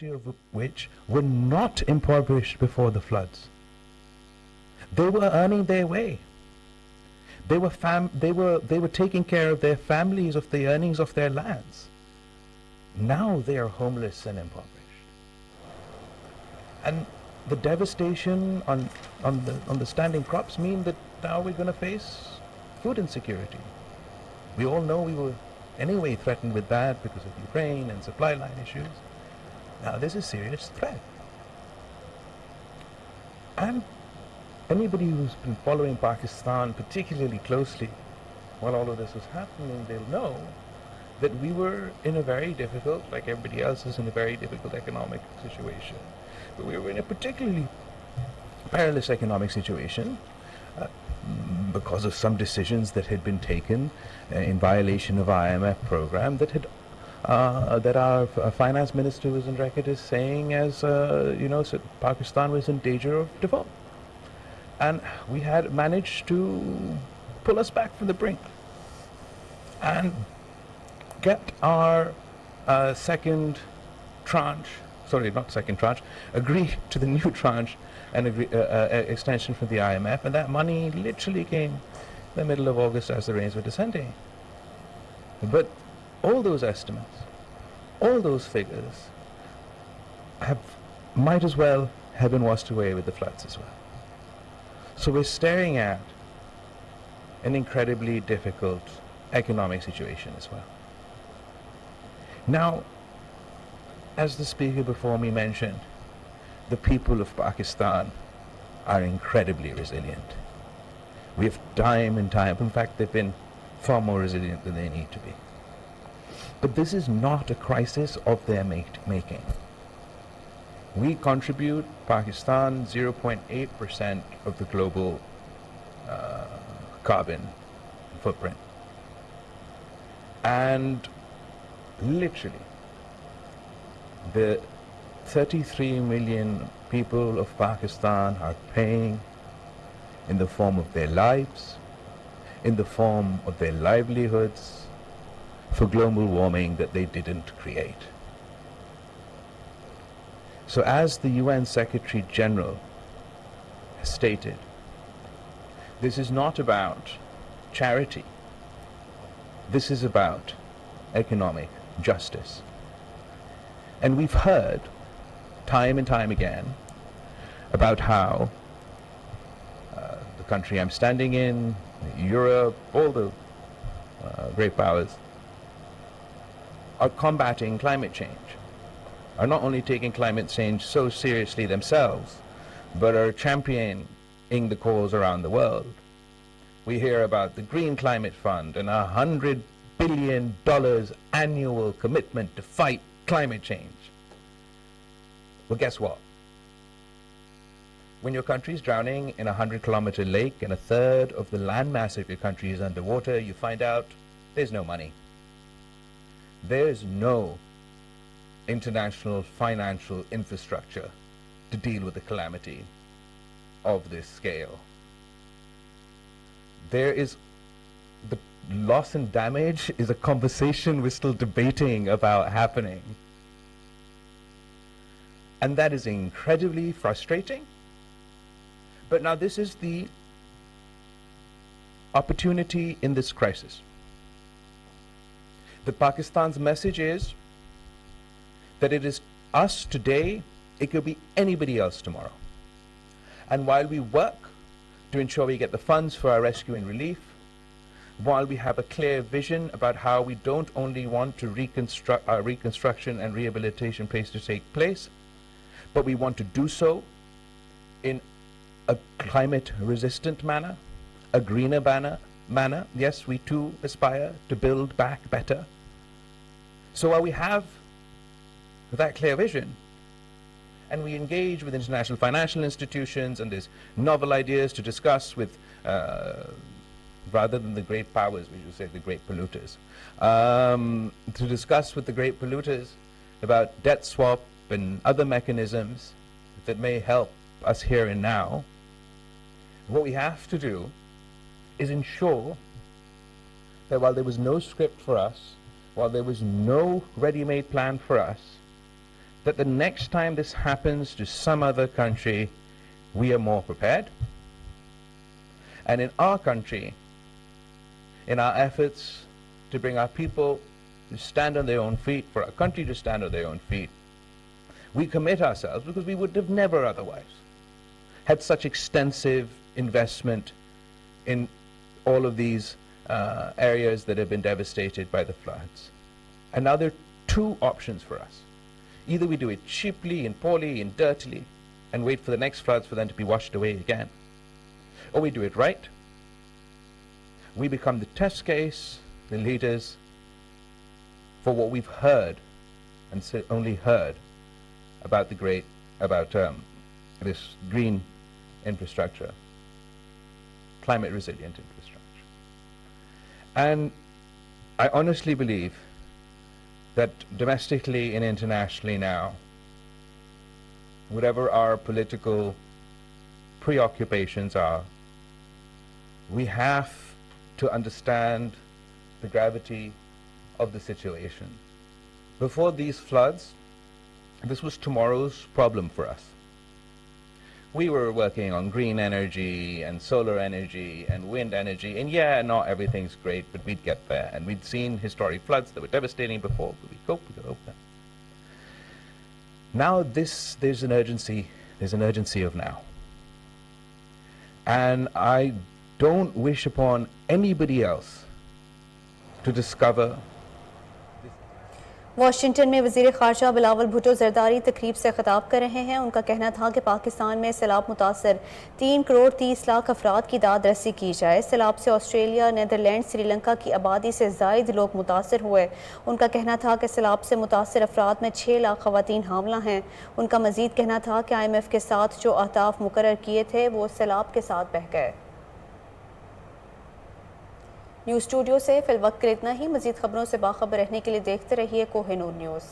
majority of which were not impoverished before the floods. They were earning their way. They were taking care of their families, of the earnings of their lands. Now they are homeless and impoverished. And the devastation on the standing crops mean that now we're going to face food insecurity. We all know we were anyway threatened with that because of Ukraine and supply line issues. Now there's a serious threat. And anybody who's been following Pakistan particularly closely while all of this was happening, they'll know that we were in a very difficult, like everybody else is in a very difficult economic situation. But we were in a particularly perilous economic situation because of some decisions that had been taken in violation of IMF program that had that our finance minister was on record as saying as so Pakistan was in danger of default, and we had managed to pull us back from the brink and get our second tranche, sorry, not second tranche, agree to the new tranche and extension from the IMF, and that money literally came in the middle of August as the rains were descending. But all those estimates, all those figures might as well have been washed away with the floods as well. So we're staring at an incredibly difficult economic situation as well. Now, as the speaker before me mentioned, the people of Pakistan are incredibly resilient. We have time and time, in fact, they've been far more resilient than they need to be. But this is not a crisis of their making. We contribute, Pakistan, 0.8% of the global carbon footprint. And literally, the 33 million people of Pakistan are paying in the form of their lives, in the form of their livelihoods, for global warming that they didn't create. So as the UN Secretary General has stated, this is not about charity. This is about economic justice. And we've heard time and time again about how the country I'm standing in, Europe, all the great powers are combating climate change, are not only taking climate change so seriously themselves, but are championing the cause around the world. We hear about the Green Climate Fund and $100 billion annual commitment to fight climate change. Well, guess what? When your country is drowning in a 100-kilometer lake and a third of the landmass of your country is underwater, you find out there's no money. There's no international financial infrastructure to deal with a calamity of this scale. There is the loss and damage is a conversation we're still debating about happening. And that is incredibly frustrating. But now this is the opportunity in this crisis. The Pakistan's message is that it is us today, it could be anybody else tomorrow. And while we work to ensure we get the funds for our rescue and relief, while we have a clear vision about how we don't only want to reconstruct our reconstruction and rehabilitation place to take place, but we want to do so in a climate-resistant manner, a greener manner. Yes, we too aspire to build back better. So while we have that clear vision, and we engage with international financial institutions, and there's novel ideas to discuss with, rather than the great powers, we should say the great polluters, to discuss with the great polluters about debt swap and other mechanisms that may help us here and now. What we have to do is ensure that while there was no script for us, while there was no ready-made plan for us, that the next time this happens to some other country, we are more prepared. And in our country, in our efforts to bring our people to stand on their own feet, for our country to stand on their own feet, we commit ourselves, because we would have never otherwise had such extensive investment in all of these areas that have been devastated by the floods. And now there are two options for us. Either we do it cheaply and poorly and dirtily and wait for the next floods for them to be washed away again, or we do it right. We become the test case, the leaders, for what we've heard, and only heard, about this green infrastructure, climate resilient infrastructure. And I honestly believe that domestically and internationally now, whatever our political preoccupations are, we have to understand the gravity of the situation. Before these floods, this was tomorrow's problem for us. We were working on green energy and solar energy and wind energy, and yeah, not everything's great, but we'd get there. And we'd seen historic floods that were devastating before, but we could hope that. Now there's an urgency of now. And I don't wish upon anybody else to discover. Washington میں وزیر خارجہ بلاول بھٹو زرداری تقریب سے خطاب کر رہے ہیں. ان کا کہنا تھا کہ پاکستان میں سیلاب متاثر 3 کروڑ 30 لاکھ افراد کی داد رسی کی جائے. سیلاب سے آسٹریلیا، نیدرلینڈ، سری لنکا کی آبادی سے زائد لوگ متاثر ہوئے. ان کا کہنا تھا کہ سیلاب سے متاثر افراد میں 6 لاکھ خواتین حاملہ ہیں. ان کا مزید کہنا تھا کہ IMF کے ساتھ جو اہداف مقرر کیے تھے وہ سیلاب کے ساتھ بہہ گئے. نیوز اسٹوڈیو سے فی الوقت کے اتنا ہی. مزید خبروں سے باخبر رہنے کے لیے دیکھتے رہیے کوہینور نیوز.